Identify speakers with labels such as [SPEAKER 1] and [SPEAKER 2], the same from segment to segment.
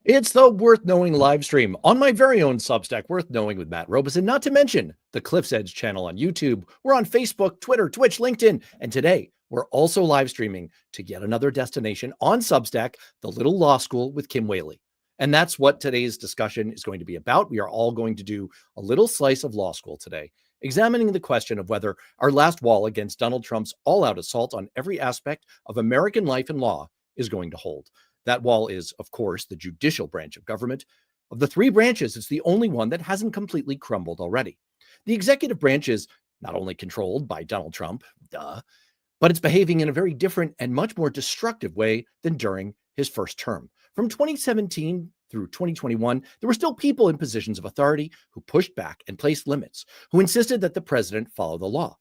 [SPEAKER 1] It's the Worth Knowing live stream on my very own Substack, Worth Knowing with Matt Robeson, not to mention the Cliff's Edge channel on YouTube. We're on Facebook, Twitter, Twitch, LinkedIn, and today we're also live streaming to yet another destination on Substack, the Little Law School with Kim Whaley. And that's what today's discussion is going to be about. We are all going to do a little slice of law school today, examining the question of whether our last wall against Donald Trump's all-out assault on every aspect of American life and law is going to hold. That wall is, of course, the judicial branch of government. Of the three branches, it's the only one that hasn't completely crumbled already. The executive branch is not only controlled by Donald Trump, but it's behaving in a very different and much more destructive way than during his first term. From 2017 through 2021, there were still people in positions of authority who pushed back and placed limits, who insisted that the president follow the law.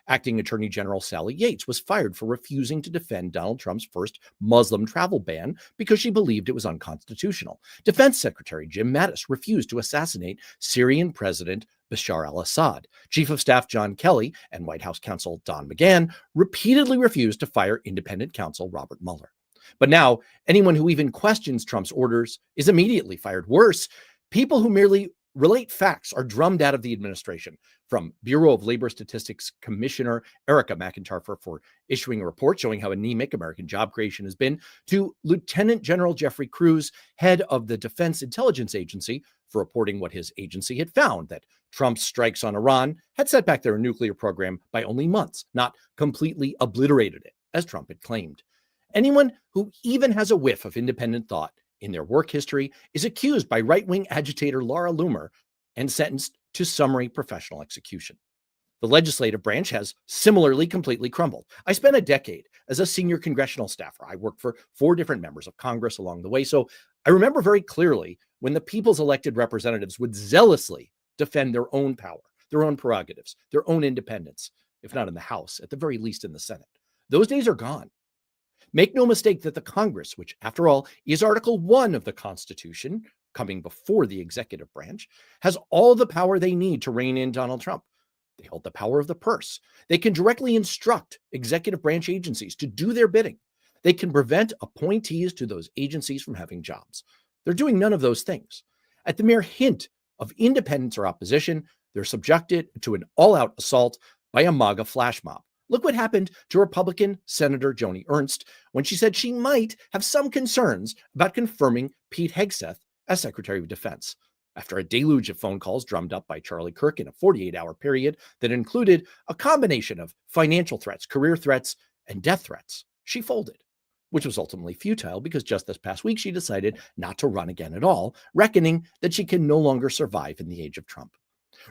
[SPEAKER 1] Acting Attorney General Sally Yates was fired for refusing to defend Donald Trump's first Muslim travel ban because she believed it was unconstitutional. Defense Secretary Jim Mattis refused to assassinate Syrian President Bashar al-Assad. Chief of Staff John Kelly and White House counsel Don McGahn repeatedly refused to fire independent counsel Robert Mueller. But now, anyone who even questions Trump's orders is immediately fired. Worse, people who merely relate facts are drummed out of the administration, from Bureau of Labor Statistics Commissioner Erica McIntyre for issuing a report showing how anemic American job creation has been, to Lieutenant General Jeffrey Cruz, head of the Defense Intelligence Agency, for reporting what his agency had found, that Trump's strikes on Iran had set back their nuclear program by only months, not completely obliterated it, as Trump had claimed. Anyone who even has a whiff of independent thought in their work history is accused by right-wing agitator Laura Loomer and sentenced to summary professional execution. The legislative branch has similarly completely crumbled. I spent a decade as a senior congressional staffer. I worked for 4 different members of Congress along the way, so I remember very clearly when the people's elected representatives would zealously defend their own power, their own prerogatives, their own independence, if not in the House, at the very least in the Senate. Those days are gone. Make no mistake that the Congress, which after all is Article 1 of the Constitution, coming before the executive branch, has all the power they need to rein in Donald Trump. They hold the power of the purse. They can directly instruct executive branch agencies to do their bidding. They can prevent appointees to those agencies from having jobs. They're doing none of those things. At the mere hint of independence or opposition, they're subjected to an all-out assault by a MAGA flash mob. Look what happened to Republican Senator Joni Ernst when she said she might have some concerns about confirming Pete Hegseth as Secretary of Defense. After a deluge of phone calls drummed up by Charlie Kirk in a 48-hour period that included a combination of financial threats, career threats, and death threats, she folded, which was ultimately futile because just this past week she decided not to run again at all, reckoning that she can no longer survive in the age of Trump.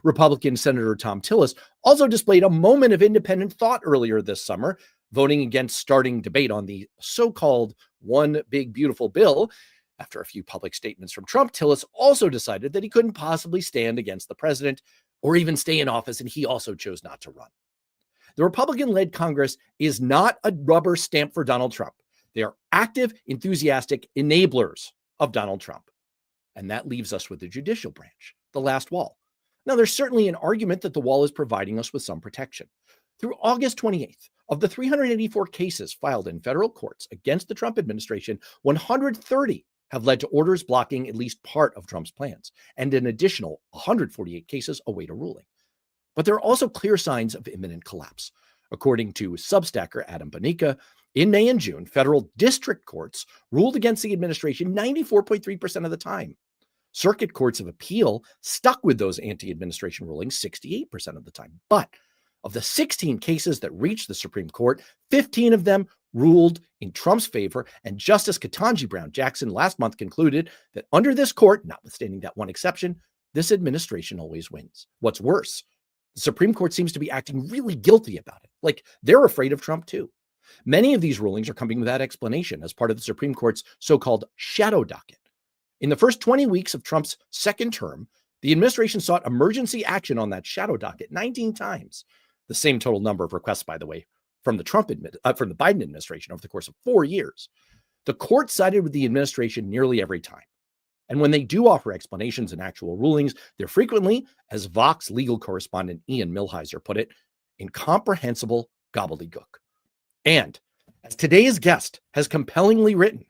[SPEAKER 1] Republican Senator Tom Tillis also displayed a moment of independent thought earlier this summer, voting against starting debate on the so-called One Big Beautiful Bill. After a few public statements from Trump, Tillis also decided that he couldn't possibly stand against the president or even stay in office, and he also chose not to run. The Republican-led Congress is not a rubber stamp for Donald Trump. They are active, enthusiastic enablers of Donald Trump. And that leaves us with the judicial branch, the last wall. Now, there's certainly an argument that the wall is providing us with some protection. Through August 28th, of the 384 cases filed in federal courts against the Trump administration, 130 have led to orders blocking at least part of Trump's plans, and an additional 148 cases await a ruling. But there are also clear signs of imminent collapse. According to Substacker Adam Bonica, in May and June, federal district courts ruled against the administration 94.3% of the time. Circuit courts of appeal stuck with those anti-administration rulings 68% of the time. But of the 16 cases that reached the Supreme Court, 15 of them ruled in Trump's favor, and Justice Ketanji Brown Jackson last month concluded that under this court, notwithstanding that one exception, this administration always wins. What's worse, the Supreme Court seems to be acting really guilty about it, like they're afraid of Trump too. Many of these rulings are coming without explanation as part of the Supreme Court's so-called shadow docket. In the first 20 weeks of Trump's second term, the administration sought emergency action on that shadow docket 19 times. The same total number of requests, by the way, from the Biden administration over the course of 4 years. The court sided with the administration nearly every time. And when they do offer explanations and actual rulings, they're frequently, as Vox legal correspondent Ian Millhiser put it, incomprehensible gobbledygook. And as today's guest has compellingly written,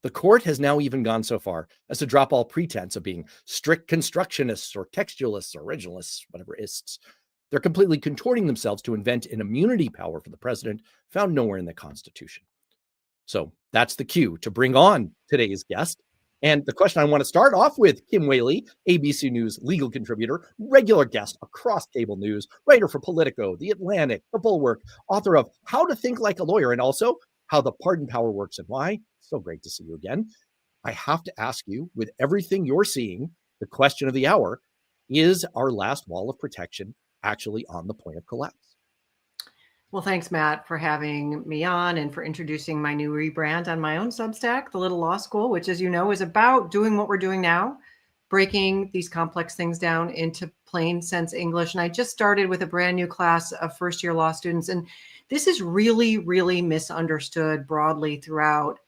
[SPEAKER 1] The court has now even gone so far as to drop all pretense of being strict constructionists or textualists or originalists, whatever ists. They're completely contorting themselves to invent an immunity power for the president found nowhere in the Constitution. So that's the cue to bring on today's guest. And the question I want to start off with, Kim Whaley, ABC News legal contributor, regular guest across cable news, writer for Politico, The Atlantic, The Bulwark, author of How to Think Like a Lawyer, and also How the Pardon Power Works and Why. So great to see you again. I have to ask you, with everything you're seeing, the question of the hour, is our last wall of protection actually on the point of collapse?
[SPEAKER 2] Well, thanks, Matt, for having me on and for introducing my new rebrand on my own Substack, The Little Law School, which, as you know, is about doing what we're doing now, breaking these complex things down into plain sense English. And I just started with a brand new class of first-year law students. And this is really, really misunderstood broadly throughout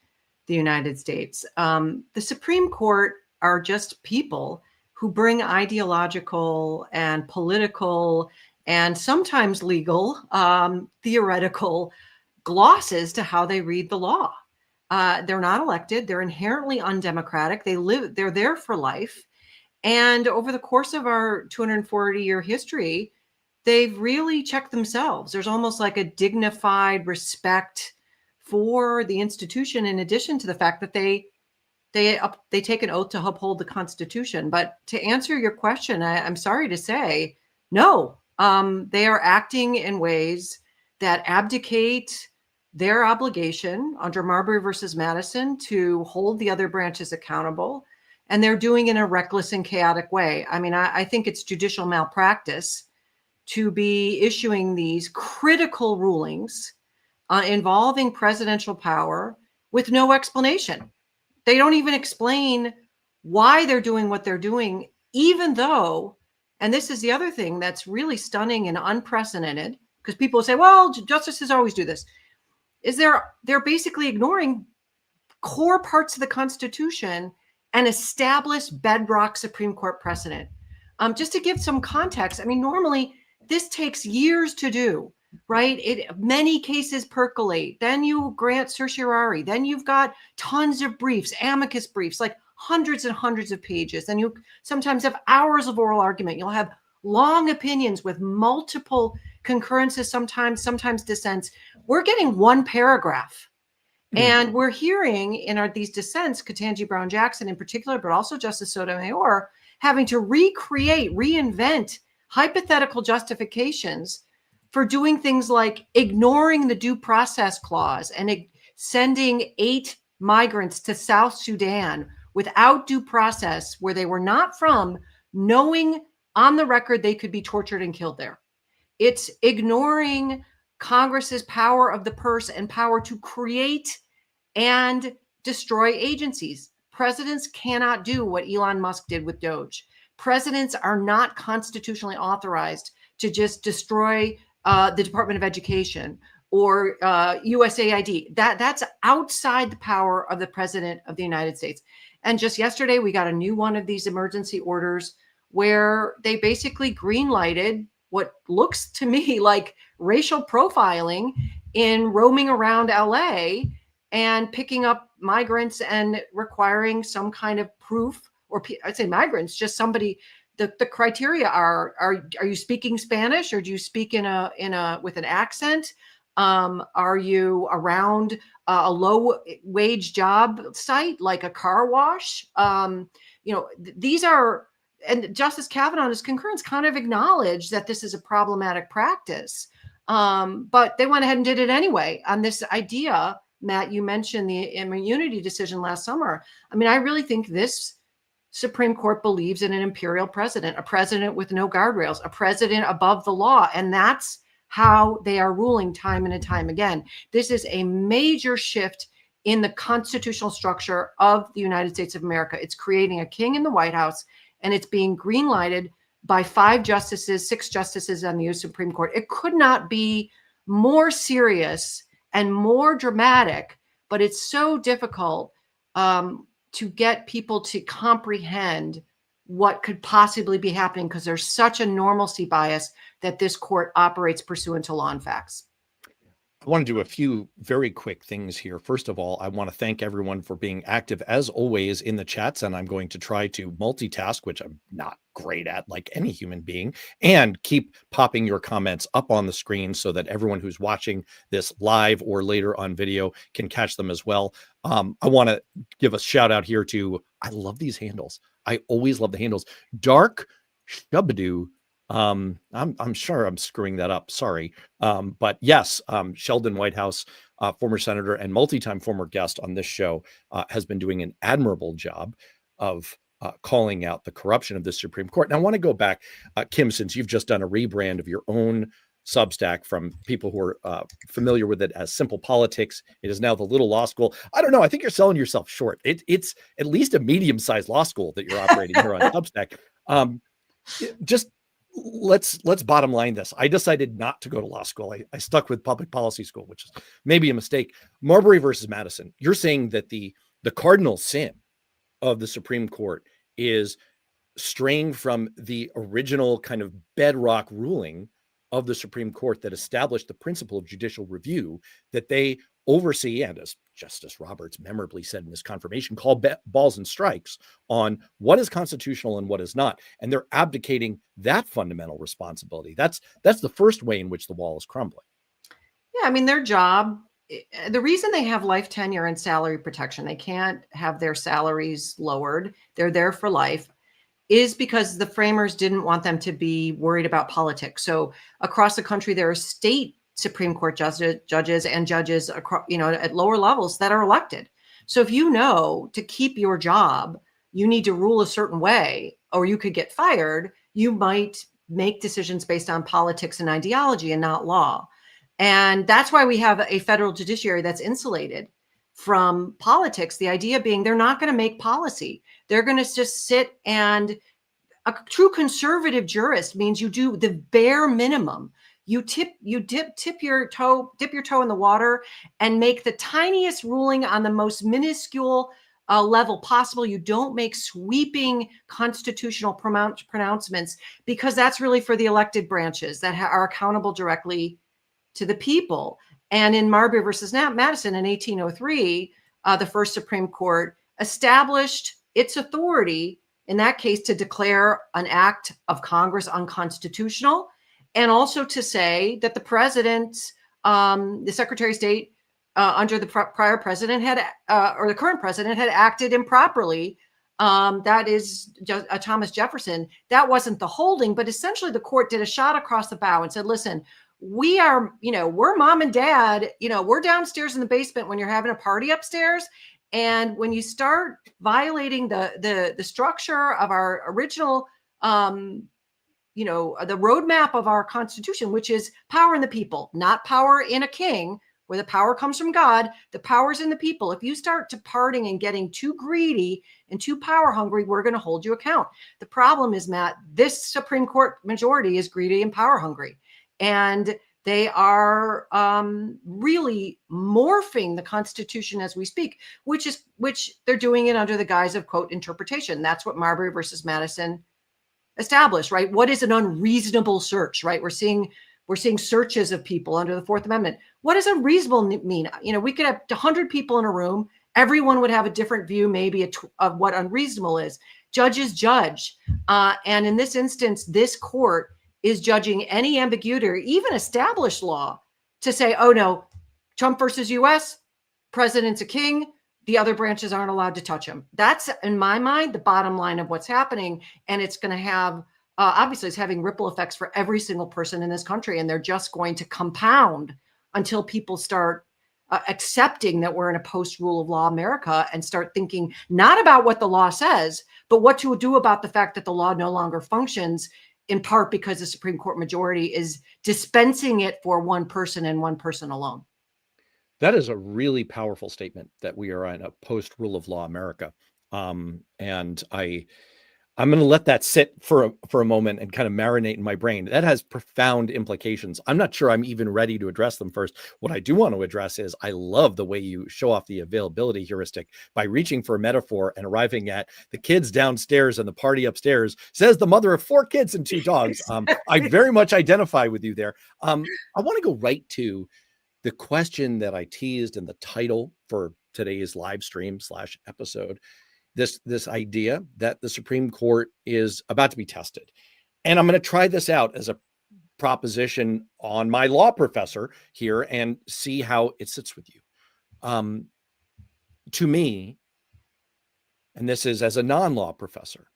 [SPEAKER 2] the United States. The Supreme Court are just people who bring ideological and political and sometimes legal, theoretical glosses to how they read the law. They're not elected. They're inherently undemocratic. They're there for life. And over the course of our 240-year history, they've really checked themselves. There's almost like a dignified respect for the institution, in addition to the fact that they take an oath to uphold the Constitution. But to answer your question, I'm sorry to say, no. They are acting in ways that abdicate their obligation under Marbury versus Madison to hold the other branches accountable. And they're doing it in a reckless and chaotic way. I mean, I think it's judicial malpractice to be issuing these critical rulings involving presidential power with no explanation. They don't even explain why they're doing what they're doing, even though, and this is the other thing that's really stunning and unprecedented, because people say, well, justices always do this, is they're basically ignoring core parts of the Constitution and established bedrock Supreme Court precedent. Just to give some context, I mean, normally this takes years to do, right? Many cases percolate. Then you grant certiorari. Then you've got tons of briefs, amicus briefs, like hundreds and hundreds of pages. And you sometimes have hours of oral argument. You'll have long opinions with multiple concurrences, sometimes dissents. We're getting one paragraph. And we're hearing in these dissents, Ketanji Brown Jackson in particular, but also Justice Sotomayor, having to reinvent hypothetical justifications for doing things like ignoring the due process clause and sending 8 migrants to South Sudan without due process, where they were not from, knowing on the record they could be tortured and killed there. It's ignoring Congress's power of the purse and power to create and destroy agencies. Presidents cannot do what Elon Musk did with Doge. Presidents are not constitutionally authorized to just destroy the Department of Education or USAID. That's outside the power of the President of the United States. And just yesterday, we got a new one of these emergency orders where they basically green-lighted what looks to me like racial profiling in roaming around LA and picking up migrants and requiring some kind of proof, or I'd say migrants, just somebody. The criteria are you speaking Spanish, or do you speak with an accent? Are you around a low wage job site like a car wash? These are, and Justice Kavanaugh in his concurrence kind of acknowledged that this is a problematic practice, but they went ahead and did it anyway on this idea. Matt, you mentioned the immunity decision last summer. I mean, I really think this Supreme Court believes in an imperial president, a president with no guardrails, a president above the law. And that's how they are ruling time and time again. This is a major shift in the constitutional structure of the United States of America. It's creating a king in the White House, and it's being green-lighted by 6 justices on the U.S. Supreme Court. It could not be more serious and more dramatic, but it's so difficult to get people to comprehend what could possibly be happening, because there's such a normalcy bias that this court operates pursuant to law and facts.
[SPEAKER 1] I want to do a few very quick things here. First of all, I want to thank everyone for being active as always in the chats, and I'm going to try to multitask, which I'm not great at, like any human being, and keep popping your comments up on the screen so that everyone who's watching this live or later on video can catch them as well. I want to give a shout out here to, I love these handles. I always love the handles. Dark Shabadoo. I'm sure I'm screwing that up. Sorry. But yes, Sheldon Whitehouse, former senator and multi-time former guest on this show, has been doing an admirable job of calling out the corruption of the Supreme Court. And I want to go back, Kim, since you've just done a rebrand of your own Substack from people who are familiar with it as Simple Politics. It is now the Little Law School. I don't know. I think you're selling yourself short. It's at least a medium-sized law school that you're operating here on Substack. Just let's bottom line this. I decided not to go to law school. I stuck with public policy school, which is maybe a mistake. Marbury versus Madison. You're saying that the cardinal sin of the Supreme Court is straying from the original kind of bedrock ruling of the Supreme Court that established the principle of judicial review, that they oversee, and as Justice Roberts memorably said in his confirmation, call balls and strikes on what is constitutional and what is not. And they're abdicating that fundamental responsibility. That's the first way in which the wall is crumbling.
[SPEAKER 2] Yeah, I mean, their job, the reason they have life tenure and salary protection, they can't have their salaries lowered, they're there for life, is because the framers didn't want them to be worried about politics. So across the country, there are state Supreme Court judges and judges across, at lower levels that are elected. So if you know to keep your job, you need to rule a certain way, or you could get fired, you might make decisions based on politics and ideology and not law. And that's why we have a federal judiciary that's insulated from politics. The idea being they're not going to make policy. They're going to just sit, and a true conservative jurist means you do the bare minimum. You dip your toe in the water and make the tiniest ruling on the most minuscule level possible. You don't make sweeping constitutional pronouncements, because that's really for the elected branches that are accountable directly to the people. And in Marbury versus Madison in 1803, the first Supreme Court established its authority in that case to declare an act of Congress unconstitutional, and also to say that the president, the Secretary of State under the prior president or the current president had acted improperly. That is Thomas Jefferson. That wasn't the holding, but essentially the court did a shot across the bow and said, listen, we are, we're mom and dad, we're downstairs in the basement when you're having a party upstairs. And when you start violating the structure of our original, the roadmap of our Constitution, which is power in the people, not power in a king, where the power comes from God, the power's in the people. If you start departing and getting too greedy and too power hungry, we're going to hold you account. The problem is, Matt, this Supreme Court majority is greedy and power hungry. And they are really morphing the Constitution as we speak, which they're doing it under the guise of, quote, interpretation. That's what Marbury versus Madison established, right? What is an unreasonable search, right? We're seeing searches of people under the Fourth Amendment. What does unreasonable mean? We could have 100 people in a room. Everyone would have a different view, maybe, of what unreasonable is. Judges judge. And in this instance, this court is judging any ambiguity or even established law to say, oh no, Trump versus US, president's a king, the other branches aren't allowed to touch him. That's, in my mind, the bottom line of what's happening. And it's going to have, obviously it's having ripple effects for every single person in this country. And they're just going to compound until people start accepting that we're in a post-rule of law America and start thinking not about what the law says, but what to do about the fact that the law no longer functions, in part because the Supreme Court majority is dispensing it for one person and one person alone.
[SPEAKER 1] That is a really powerful statement, that we are in a post-rule of law America. And I'm going to let that sit for a moment and kind of marinate in my brain. That has profound implications. I'm not sure I'm even ready to address them first. What I do want to address is, I love the way you show off the availability heuristic by reaching for a metaphor and arriving at the kids downstairs and the party upstairs, says the mother of 4 kids and 2 dogs. I very much identify with you there. I want to go right to the question that I teased in the title for today's live stream / episode, this idea that the Supreme Court is about to be tested. And I'm going to try this out as a proposition on my law professor here and see how it sits with you. To me, and this is as a non-law professor,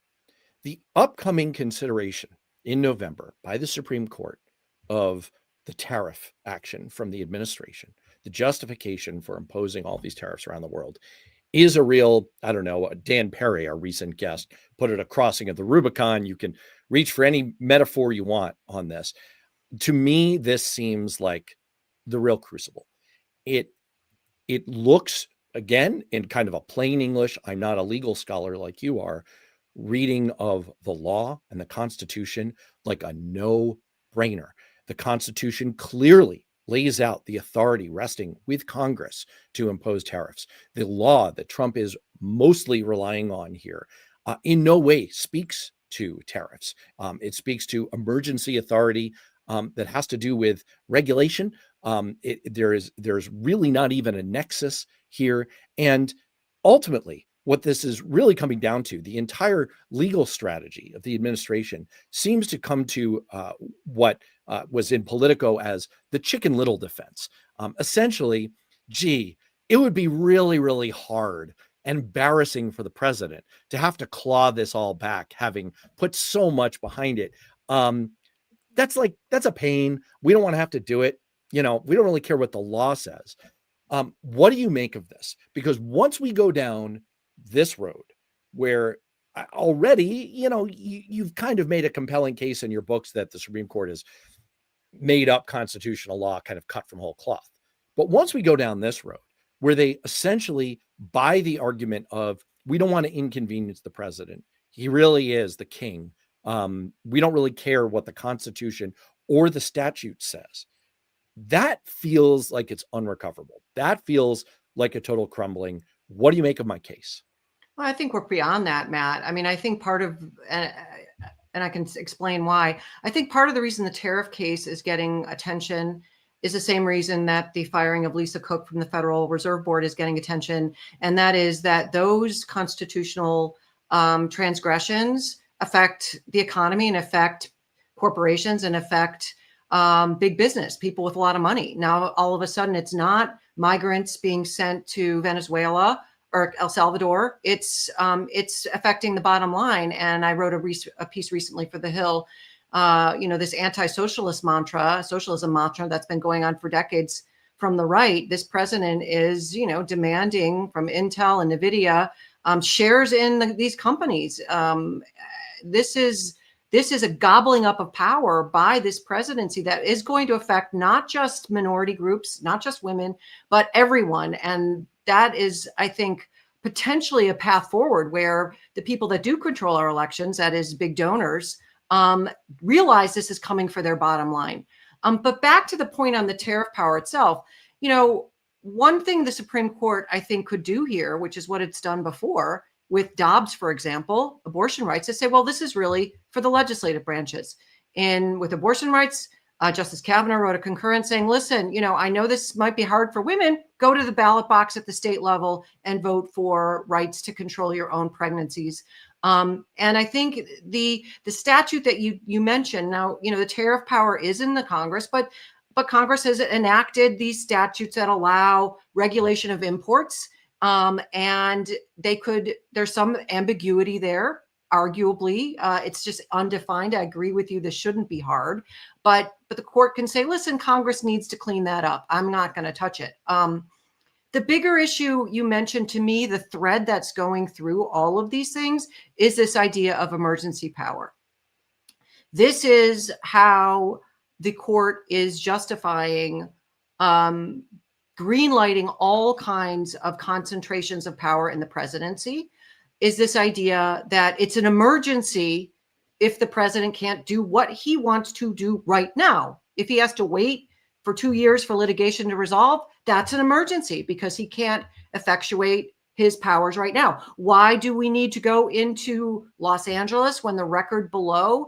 [SPEAKER 1] the upcoming consideration in November by the Supreme Court of the tariff action from the administration, the justification for imposing all these tariffs around the world, is a real, I don't know, Dan Perry, our recent guest, put it a crossing of the Rubicon. You can reach for any metaphor you want on this. To me, this seems like the real crucible. It looks, again, in kind of a plain English, I'm not a legal scholar like you are, reading of the law and the Constitution like a no-brainer. The Constitution clearly lays out the authority resting with Congress to impose tariffs. The law that Trump is mostly relying on here in no way speaks to tariffs. It speaks to emergency authority that has to do with regulation. There's really not even a nexus here. And ultimately, what this is really coming down to, the entire legal strategy of the administration seems to come to what was in Politico as the Chicken Little defense. Essentially, gee, it would be really, really hard and embarrassing for the president to have to claw this all back, having put so much behind it. That's a pain. We don't want to have to do it. We don't really care what the law says. What do you make of this? Because once we go down this road where already, you've kind of made a compelling case in your books that the Supreme Court has made up constitutional law kind of cut from whole cloth. But once we go down this road where they essentially buy the argument of, we don't want to inconvenience the president. He really is the king. We don't really care what the Constitution or the statute says. That feels like it's unrecoverable. That feels like a total crumbling. What do you make of my case?
[SPEAKER 2] Well, I think we're beyond that, Matt. I mean, I think part of, and I can explain why, I think part of the reason the tariff case is getting attention is the same reason that the firing of Lisa Cook from the Federal Reserve Board is getting attention. And that is that those constitutional transgressions affect the economy and affect corporations and affect big business, people with a lot of money. Now, all of a sudden, it's not migrants being sent to Venezuela or El Salvador. It's affecting the bottom line. And I wrote a piece recently for The Hill. This anti-socialism mantra that's been going on for decades from the right. This president is, demanding from Intel and NVIDIA shares in these companies. This is a gobbling up of power by this presidency that is going to affect not just minority groups, not just women, but everyone. And that is, I think, potentially a path forward where the people that do control our elections, that is big donors, realize this is coming for their bottom line. But back to the point on the tariff power itself, one thing the Supreme Court, I think, could do here, which is what it's done before with Dobbs, for example, abortion rights, to say, well, this is really for the legislative branches. And with abortion rights, Justice Kavanaugh wrote a concurrence saying, listen, I know this might be hard for women. Go to the ballot box at the state level and vote for rights to control your own pregnancies. And I think the statute that you mentioned, now, the tariff power is in the Congress, but Congress has enacted these statutes that allow regulation of imports. And there's some ambiguity there. Arguably, it's just undefined. I agree with you. This shouldn't be hard, but the court can say, listen, Congress needs to clean that up. I'm not going to touch it. The bigger issue you mentioned, to me, the thread that's going through all of these things is this idea of emergency power. This is how the court is justifying greenlighting all kinds of concentrations of power in the presidency, is this idea that it's an emergency if the president can't do what he wants to do right now. If he has to wait for 2 years for litigation to resolve, that's an emergency because he can't effectuate his powers right now. Why do we need to go into Los Angeles when the record below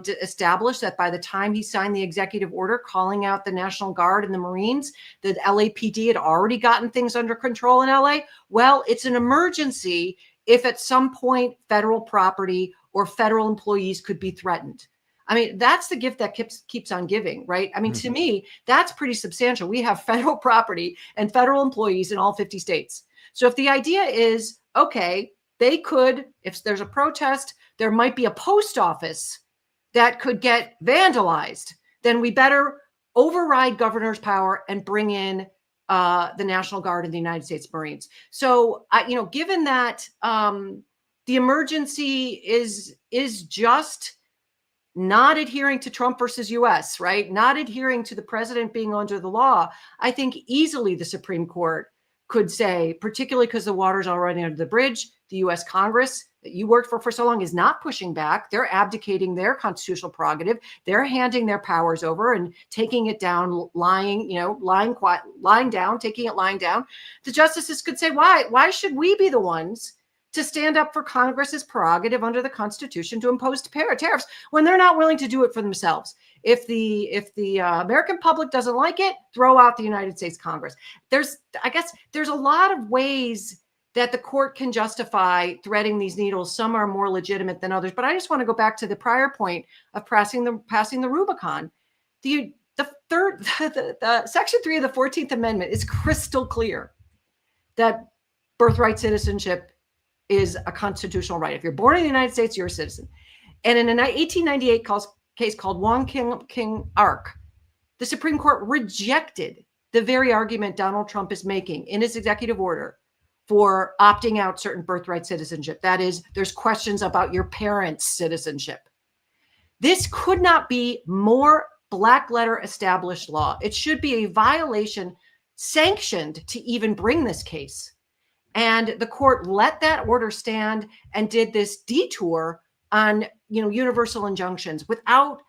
[SPEAKER 2] to establish that by the time he signed the executive order calling out the National Guard and the Marines, the LAPD had already gotten things under control in LA. Well, it's an emergency if at some point federal property or federal employees could be threatened. I mean, that's the gift that keeps on giving, right? I mean, to me, that's pretty substantial. We have federal property and federal employees in all 50 states. So if the idea is, okay, they could, if there's a protest, there might be a post office that could get vandalized, then we better override governor's power and bring in the National Guard and the United States Marines. So, given that the emergency is just not adhering to Trump versus US, right? Not adhering to the president being under the law, I think easily the Supreme Court could say, particularly because the water's already under the bridge, the US Congress that you worked for so long is not pushing back. They're abdicating their constitutional prerogative. They're handing their powers over and taking it down, lying down. The justices could say, why should we be the ones to stand up for Congress's prerogative under the Constitution to impose tariffs when they're not willing to do it for themselves? If the American public doesn't like it, throw out the United States Congress. There's a lot of ways that the court can justify threading these needles. Some are more legitimate than others, but I just want to go back to the prior point of passing the Rubicon. The Section 3 of the 14th Amendment is crystal clear that birthright citizenship is a constitutional right. If you're born in the United States, you're a citizen. And in an 1898 case called Wong King Ark, the Supreme Court rejected the very argument Donald Trump is making in his executive order for opting out certain birthright citizenship. That is, there's questions about your parents' citizenship. This could not be more black letter established law. It should be a violation sanctioned to even bring this case. And the court let that order stand and did this detour on, universal injunctions without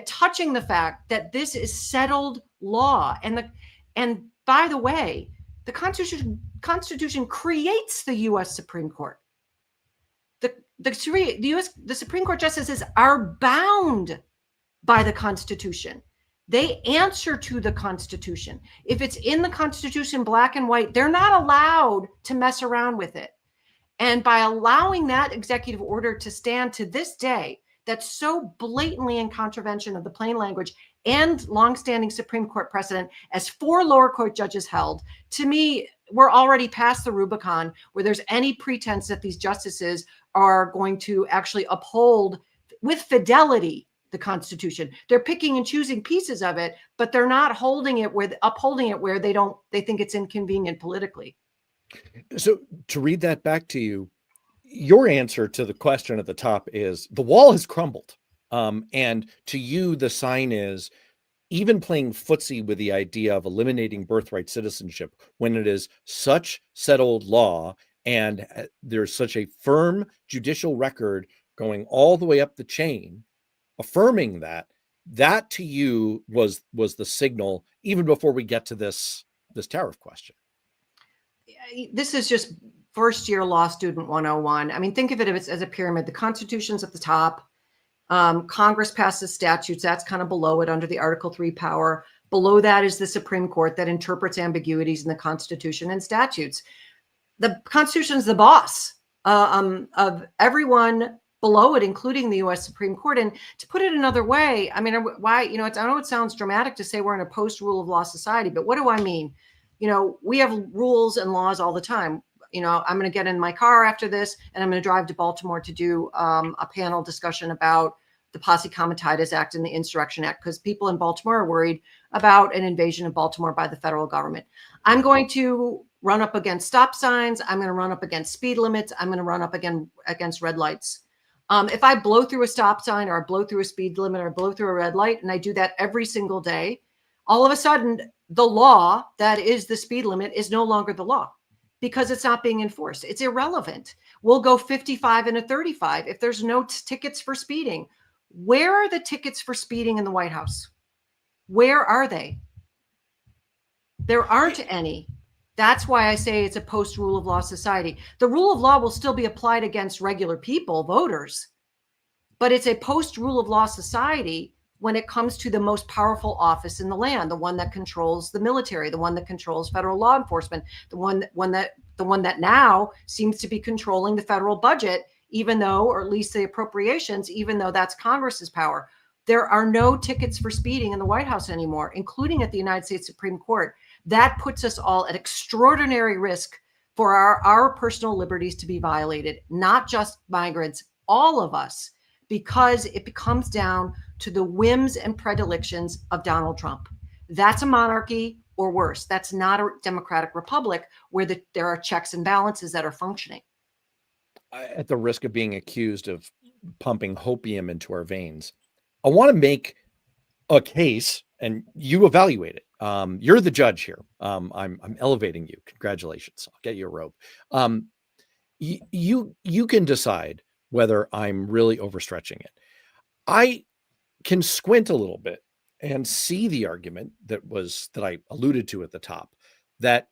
[SPEAKER 2] touching the fact that this is settled law. And by the way, the Constitution creates the U.S. Supreme Court. The Supreme Court justices are bound by the Constitution. They answer to the Constitution. If it's in the Constitution, black and white, they're not allowed to mess around with it. And by allowing that executive order to stand to this day, that's so blatantly in contravention of the plain language and longstanding Supreme Court precedent, as 4 lower court judges held, to me, we're already past the Rubicon where there's any pretense that these justices are going to actually uphold with fidelity the Constitution. They're picking and choosing pieces of it, but they're not upholding it where they think it's inconvenient politically.
[SPEAKER 1] So to read that back to you, your answer to the question at the top is the wall has crumbled. And to you, the sign is even playing footsie with the idea of eliminating birthright citizenship when it is such settled law and there's such a firm judicial record going all the way up the chain, affirming that to you was the signal even before we get to this tariff question.
[SPEAKER 2] This is just first year law student 101. I mean, think of it as a pyramid. The Constitution's at the top. Congress passes statutes. That's kind of below it under the Article 3 power. Below that is the Supreme Court that interprets ambiguities in the Constitution and statutes. The Constitution is the boss of everyone below it, including the U.S. Supreme Court. And to put it another way, I mean, I know it sounds dramatic to say we're in a post-rule of law society, but what do I mean? We have rules and laws all the time. I'm going to get in my car after this and I'm going to drive to Baltimore to do a panel discussion about the Posse Comitatus Act and the Insurrection Act, because people in Baltimore are worried about an invasion of Baltimore by the federal government. I'm going to run up against stop signs. I'm going to run up against speed limits. I'm going to run up against red lights. If I blow through a stop sign or I blow through a speed limit or blow through a red light, and I do that every single day, all of a sudden the law that is the speed limit is no longer the law because it's not being enforced. It's irrelevant. We'll go 55 and a 35 if there's no tickets for speeding. Where are the tickets for speeding in the White House? Where are they? There aren't any. That's why I say it's a post-rule of law society. The rule of law will still be applied against regular people, voters, but it's a post-rule of law society when it comes to the most powerful office in the land, the one that controls the military, the one that controls federal law enforcement, the one that now seems to be controlling the federal budget, even though, or at least the appropriations, even though that's Congress's power. There are no tickets for speeding in the White House anymore, including at the United States Supreme Court. That puts us all at extraordinary risk for our personal liberties to be violated, not just migrants, all of us, because it comes down to the whims and predilections of Donald Trump. That's a monarchy, or worse. That's not a democratic republic where there are checks and balances that are functioning.
[SPEAKER 1] At the risk of being accused of pumping hopium into our veins, I want to make a case, and you evaluate it. You're the judge here. I'm elevating you. Congratulations. I'll get you a robe. You can decide whether I'm really overstretching it. I can squint a little bit and see the argument that I alluded to at the top, that,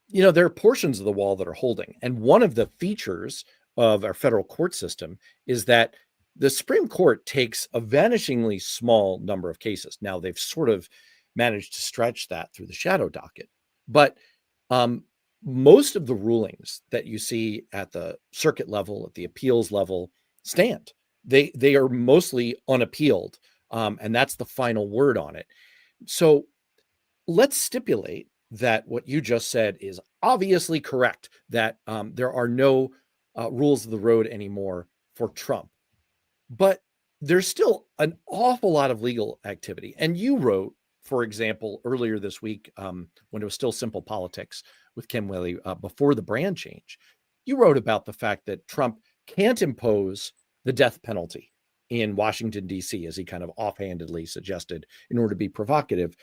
[SPEAKER 1] there are portions of the wall that are holding. And one of the features of our federal court system is that the Supreme Court takes a vanishingly small number of cases. Now, they've sort of managed to stretch that through the shadow docket, but most of the rulings that you see at the circuit level, at the appeals level, stand. They are mostly unappealed, and that's the final word on it. So let's stipulate that what you just said is obviously correct, that there are no rules of the road anymore for Trump. But there's still an awful lot of legal activity. And you wrote, for example, earlier this week, when it was still Simple Politics with Kim Willey, before the brand change, you wrote about the fact that Trump can't impose the death penalty in Washington, D.C., as he kind of offhandedly suggested, in order to be provocative.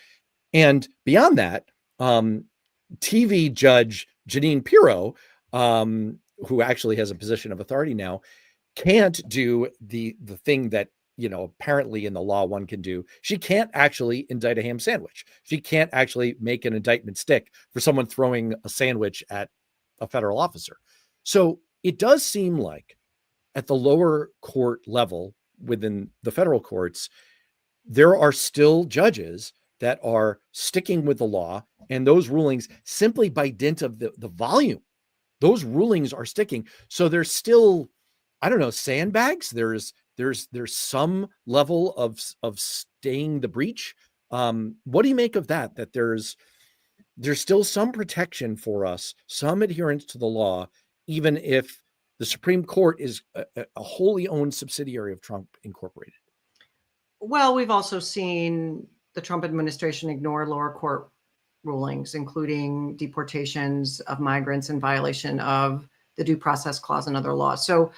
[SPEAKER 1] And beyond that, TV judge Jeanine Pirro, who actually has a position of authority now, can't do the thing that, apparently in the law one can do. She can't actually indict a ham sandwich. She can't actually make an indictment stick for someone throwing a sandwich at a federal officer. So it does seem like at the lower court level within the federal courts, there are still judges that are sticking with the law, and those rulings, simply by dint of the volume, those rulings are sticking. So there's still, I don't know, sandbags. There's some level of staying the breach. What do you make of that? That there's still some protection for us, some adherence to the law, even if the Supreme Court is a wholly owned subsidiary of Trump Incorporated.
[SPEAKER 2] Well, we've also seen the Trump administration ignore lower court rulings, including deportations of migrants in violation of the Due Process Clause and other laws. So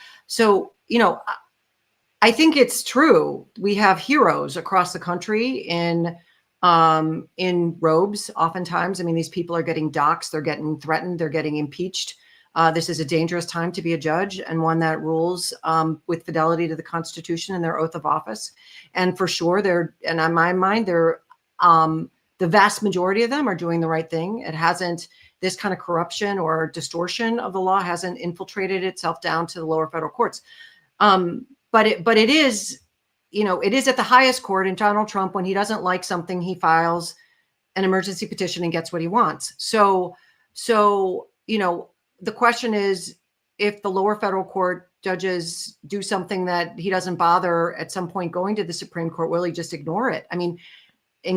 [SPEAKER 2] I think it's true. We have heroes across the country in robes. Oftentimes, I mean, these people are getting doxxed, they're getting threatened, they're getting impeached. This is a dangerous time to be a judge, and one that rules with fidelity to the Constitution and their oath of office. And for sure, and on my mind, the vast majority of them are doing the right thing. It hasn't, this kind of corruption or distortion of the law hasn't infiltrated itself down to the lower federal courts. But it is, it is at the highest court. And Donald Trump, when he doesn't like something, he files an emergency petition and gets what he wants. So the question is, if the lower federal court judges do something that he doesn't bother at some point going to the Supreme Court, will he just ignore it? I mean,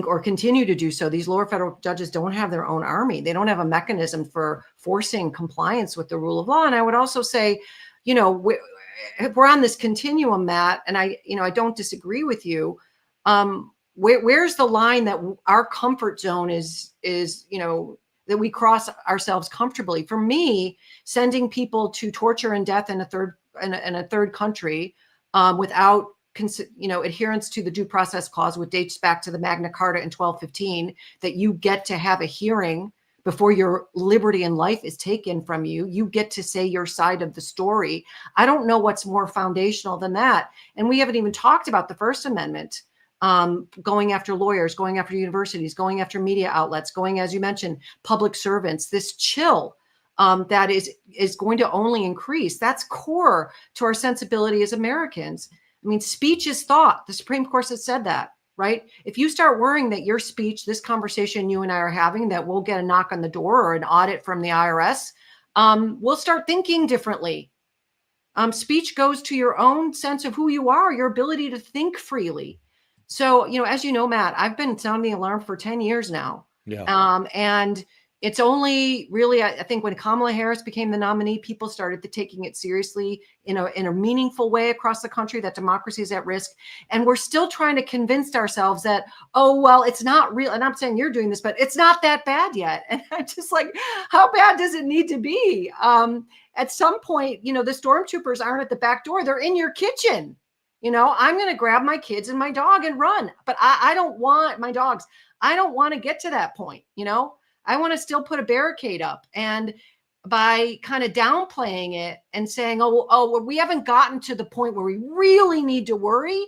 [SPEAKER 2] or continue to do so? These lower federal judges don't have their own army. They don't have a mechanism for forcing compliance with the rule of law. And I would also say, we're on this continuum, Matt, and I don't disagree with you. Where's the line that our comfort zone is, that we cross ourselves comfortably? For me, sending people to torture and death in a third country without adherence to the Due Process Clause, which dates back to the Magna Carta in 1215, that you get to have a hearing before your liberty and life is taken from you. You get to say your side of the story. I don't know what's more foundational than that. And we haven't even talked about the First Amendment, going after lawyers, going after universities, going after media outlets, going, as you mentioned, public servants. This chill that is going to only increase. That's core to our sensibility as Americans. I mean, speech is thought. The Supreme Court has said that, right? If you start worrying that your speech, this conversation you and I are having, that we'll get a knock on the door or an audit from the IRS, we'll start thinking differently. Speech goes to your own sense of who you are, your ability to think freely. So, as you know, Matt, I've been sounding the alarm for 10 years now.
[SPEAKER 1] Yeah.
[SPEAKER 2] And it's only really, I think when Kamala Harris became the nominee, people started taking it seriously in a meaningful way across the country, that democracy is at risk. And we're still trying to convince ourselves that, oh, well, it's not real. And I'm saying you're doing this, but it's not that bad yet. And I'm just like, how bad does it need to be? At some point, the stormtroopers aren't at the back door. They're in your kitchen. I'm going to grab my kids and my dog and run. But I don't want my dogs. I don't want to get to that point. I want to still put a barricade up. And by kind of downplaying it and saying, well, we haven't gotten to the point where we really need to worry,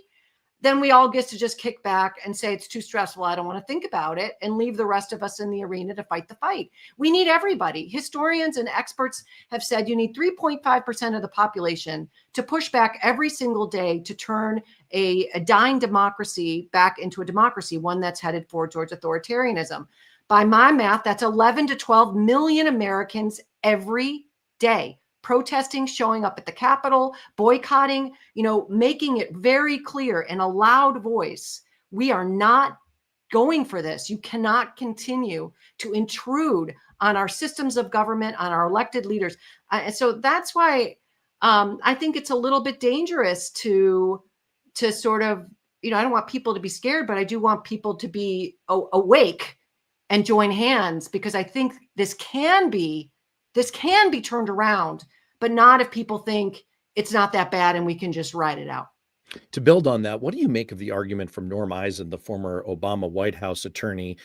[SPEAKER 2] then we all get to just kick back and say it's too stressful, I don't want to think about it, and leave the rest of us in the arena to fight the fight. We need everybody. Historians and experts have said you need 3.5% of the population to push back every single day to turn a dying democracy back into a democracy, one that's headed forward towards authoritarianism. By my math, that's 11 to 12 million Americans every day. Protesting, showing up at the Capitol, boycotting, making it very clear in a loud voice, we are not going for this. You cannot continue to intrude on our systems of government, on our elected leaders. And so that's why I think it's a little bit dangerous to sort of, I don't want people to be scared, but I do want people to be awake and join hands, because I think this can be turned around, but not if people think it's not that bad and we can just ride it out.
[SPEAKER 1] To build on that, what do you make of the argument from Norm Eisen, the former Obama White House attorney,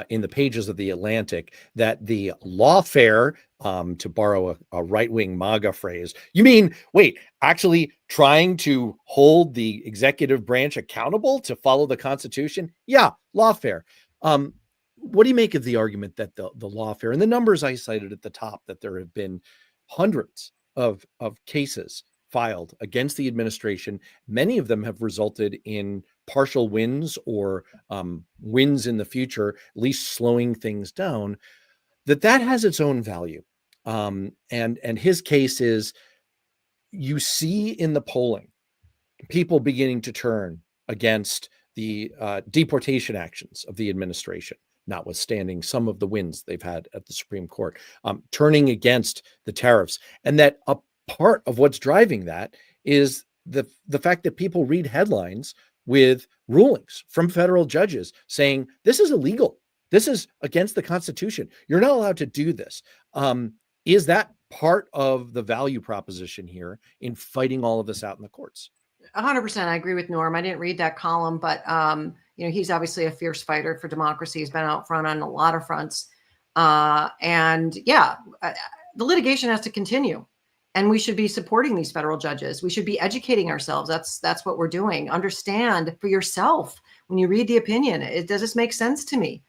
[SPEAKER 1] in the pages of The Atlantic, that the lawfare, to borrow a right-wing MAGA phrase, you mean, wait, actually trying to hold the executive branch accountable to follow the Constitution? Yeah, lawfare. What do you make of the argument that the lawfare, and the numbers I cited at the top, that there have been hundreds of cases filed against the administration, many of them have resulted in partial wins or wins in the future, at least slowing things down, that has its own value. And his case is, you see in the polling people beginning to turn against the deportation actions of the administration, notwithstanding some of the wins they've had at the Supreme Court, turning against the tariffs. And that a part of what's driving that is the fact that people read headlines with rulings from federal judges saying, this is illegal. This is against the Constitution. You're not allowed to do this. Is that part of the value proposition here in fighting all of this out in the courts?
[SPEAKER 2] 100%. I agree with Norm. I didn't read that column, but he's obviously a fierce fighter for democracy. He's been out front on a lot of fronts. And yeah, the litigation has to continue, and we should be supporting these federal judges. We should be educating ourselves. That's what we're doing. Understand for yourself when you read the opinion. Does this make sense to me?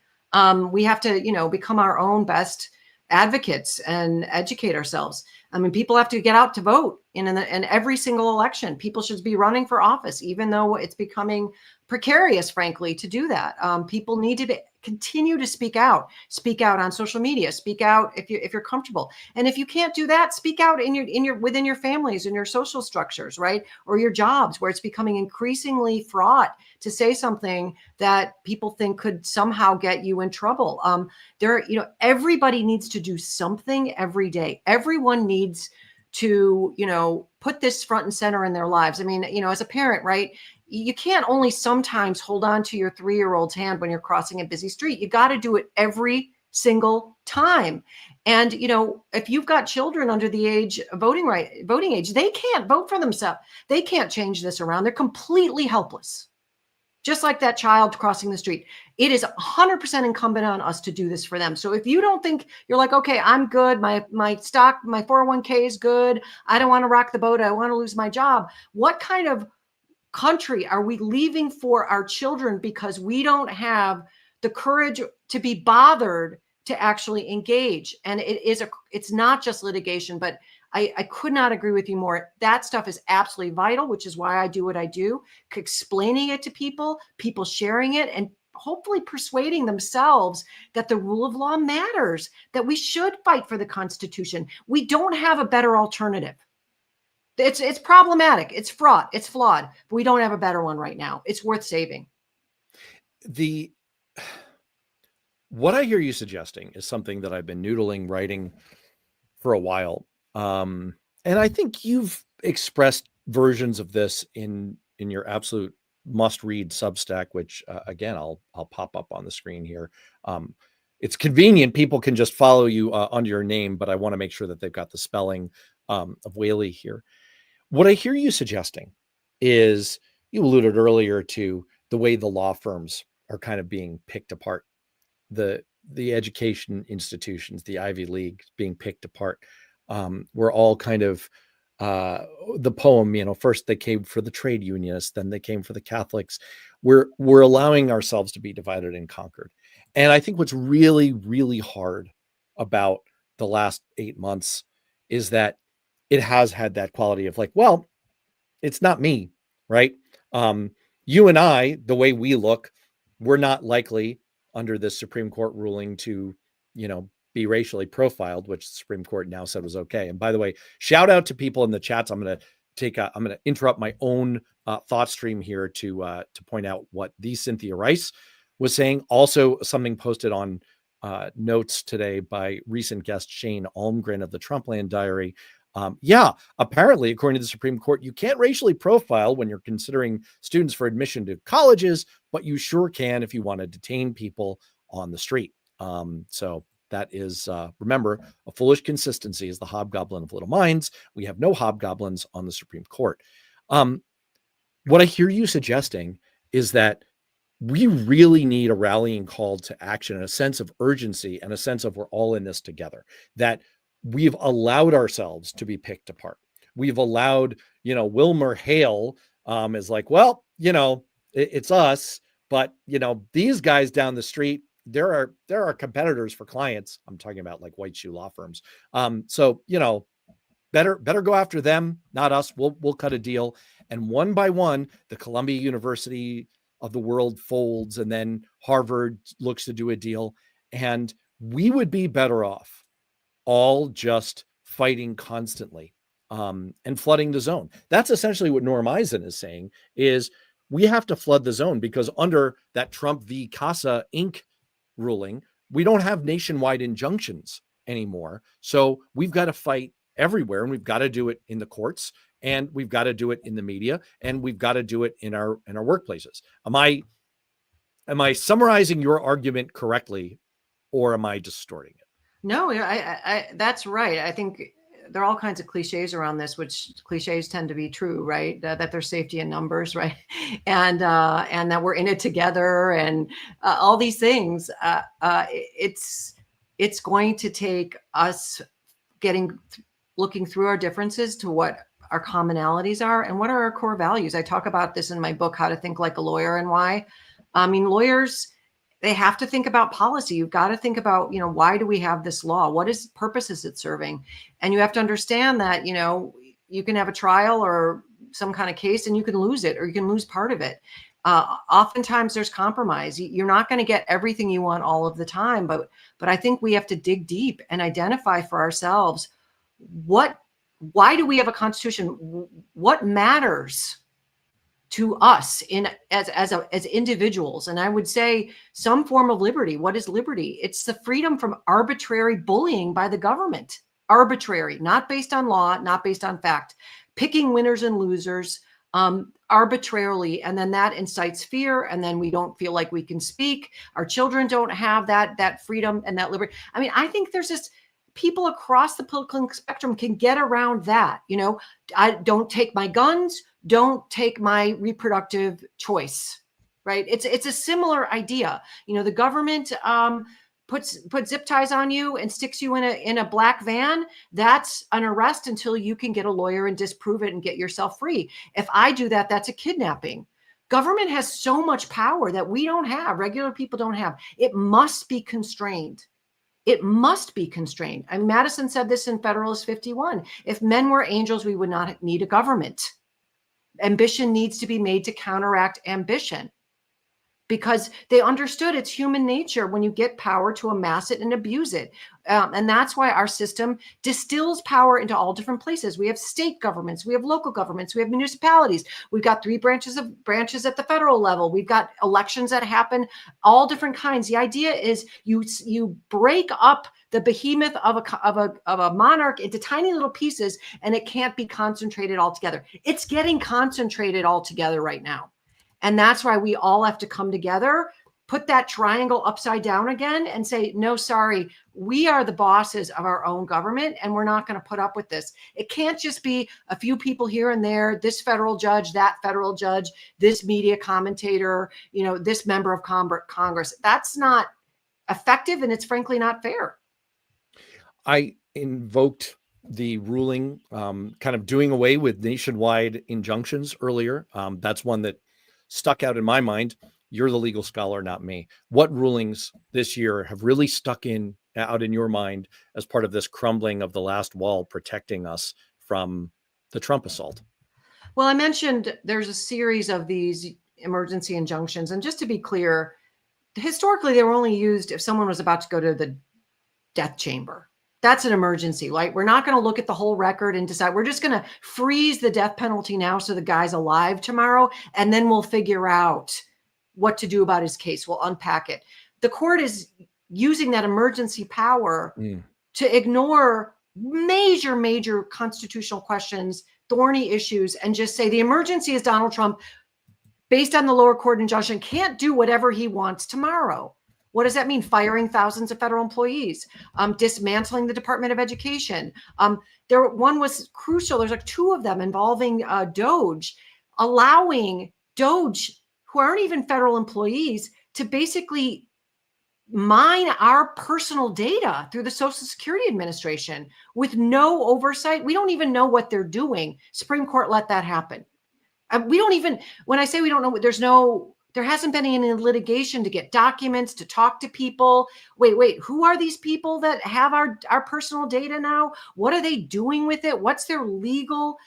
[SPEAKER 2] We have to, become our own best advocates and educate ourselves. I mean, people have to get out to vote in every single election. People should be running for office, even though it's becoming precarious, frankly, to do that. People need to continue to speak out on social media, speak out if you're comfortable. And if you can't do that, speak out within your families and your social structures, right? Or your jobs, where it's becoming increasingly fraught to say something that people think could somehow get you in trouble. Everybody needs to do something every day. Everyone needs to, put this front and center in their lives. I mean, as a parent, right? You can't only sometimes hold on to your 3-year-old's hand when you're crossing a busy street. You got to do it every single time. And, if you've got children under the voting age, they can't vote for themselves. They can't change this around. They're completely helpless. Just like that child crossing the street. It is 100% incumbent on us to do this for them. So if you don't think, you're like, okay, I'm good. My stock, my 401k is good. I don't want to rock the boat. I want to lose my job. What kind of country are we leaving for our children because we don't have the courage to be bothered to actually engage? And it's not just litigation, but I could not agree with you more. That stuff is absolutely vital, which is why I do what I do, explaining it to people, people sharing it, and hopefully persuading themselves that the rule of law matters, that we should fight for the Constitution. We don't have a better alternative. It's problematic. It's fraught. It's flawed. But we don't have a better one right now. It's worth saving.
[SPEAKER 1] What I hear you suggesting is something that I've been noodling, writing for a while. And I think you've expressed versions of this in your absolute must-read Substack, which again, I'll pop up on the screen here. It's convenient. People can just follow you under your name, but I want to make sure that they've got the spelling of Whaley here. What I hear you suggesting is, you alluded earlier to the way the law firms are kind of being picked apart, the education institutions, the Ivy League being picked apart. We're all kind of the poem, first they came for the trade unionists, then they came for the Catholics. We're allowing ourselves to be divided and conquered. And I think what's really, really hard about the last 8 months is that it has had that quality of like, well, it's not me, right? You and I, the way we look, we're not likely under this Supreme Court ruling to, be racially profiled, which the Supreme Court now said was okay. And by the way, shout out to people in the chats. I'm going to interrupt my own thought stream here to point out what the Cynthia Rice was saying. Also, something posted on notes today by recent guest Shane Almgren of the Trumpland Diary. Apparently, according to the Supreme Court, you can't racially profile when you're considering students for admission to colleges, but you sure can if you want to detain people on the street. So that is, remember, a foolish consistency is the hobgoblin of little minds. We have no hobgoblins on the Supreme Court. What I hear you suggesting is that we really need a rallying call to action and a sense of urgency and a sense of we're all in this together, that we've allowed ourselves to be picked apart. We've allowed, Wilmer Hale is like, well, it's us, but, these guys down the street, there are competitors for clients. I'm talking about like white shoe law firms. So, better go after them, not us. We'll cut a deal. And one by one, the Columbia University of the world folds, and then Harvard looks to do a deal. And we would be better off all just fighting constantly and flooding the zone. That's essentially what Norm Eisen is saying, is we have to flood the zone, because under that Trump v. Casa Inc. ruling, we don't have nationwide injunctions anymore. So we've got to fight everywhere, and we've got to do it in the courts, and we've got to do it in the media, and we've got to do it in our workplaces. Am I summarizing your argument correctly, or am I distorting it?
[SPEAKER 2] No, I that's right. I think there are all kinds of cliches around this, which cliches tend to be true, right? That there's safety in numbers, right? And that we're in it together, and all these things. It's going to take us looking through our differences to what our commonalities are and what are our core values. I talk about this in my book, How to Think Like a Lawyer, and why. I mean, lawyers, they have to think about policy. You've got to think about, why do we have this law? What purpose is it serving? And you have to understand that, you can have a trial or some kind of case and you can lose it, or you can lose part of it. Oftentimes there's compromise. You're not going to get everything you want all of the time, but I think we have to dig deep and identify for ourselves why do we have a constitution? What matters to us as individuals? And I would say some form of liberty. What is liberty? It's the freedom from arbitrary bullying by the government. Arbitrary, not based on law, not based on fact, picking winners and losers arbitrarily. And then that incites fear. And then we don't feel like we can speak. Our children don't have that freedom and that liberty. I mean, I think there's just people across the political spectrum can get around that. I don't take my guns, don't take my reproductive choice, right? It's a similar idea. The government puts zip ties on you and sticks you in a black van. That's an arrest until you can get a lawyer and disprove it and get yourself free. If I do that, that's a kidnapping. Government has so much power that we don't have, regular people don't have. It must be constrained. It must be constrained. And Madison said this in Federalist 51. If men were angels, we would not need a government. Ambition needs to be made to counteract ambition, because they understood it's human nature when you get power to amass it and abuse it. And that's why our system distills power into all different places. We have state governments, we have local governments, we have municipalities. We've got three branches at the federal level. We've got elections that happen, all different kinds. The idea is you break up the behemoth of a monarch into tiny little pieces, and it can't be concentrated all together. It's getting concentrated all together right now. And that's why we all have to come together, put that triangle upside down again and say, no, sorry, we are the bosses of our own government, and we're not going to put up with this. It can't just be a few people here and there, this federal judge, that federal judge, this media commentator, this member of Congress. That's not effective, and it's frankly not fair.
[SPEAKER 1] I invoked the ruling, kind of doing away with nationwide injunctions earlier. That's one that stuck out in my mind. You're the legal scholar, not me. What rulings this year have really stuck out in your mind as part of this crumbling of the last wall protecting us from the Trump assault?
[SPEAKER 2] Well, I mentioned there's a series of these emergency injunctions. And just to be clear, historically, they were only used if someone was about to go to the death chamber. That's an emergency, right? We're not going to look at the whole record and decide. We're just going to freeze the death penalty now so the guy's alive tomorrow, and then we'll figure out what to do about his case. We'll unpack it. The court is using that emergency power to ignore major constitutional questions, thorny issues, and just say the emergency is Donald Trump, based on the lower court injunction, can't do whatever he wants tomorrow. What does that mean? Firing thousands of federal employees, dismantling the Department of Education. One was crucial. There's like two of them involving DOJ, allowing DOJ, who aren't even federal employees, to basically mine our personal data through the Social Security Administration with no oversight. We don't even know what they're doing. Supreme Court let that happen. We don't even, when I say we don't know, there hasn't been any litigation to get documents, to talk to people. Wait, who are these people that have our personal data now? What are they doing with it? What's their legal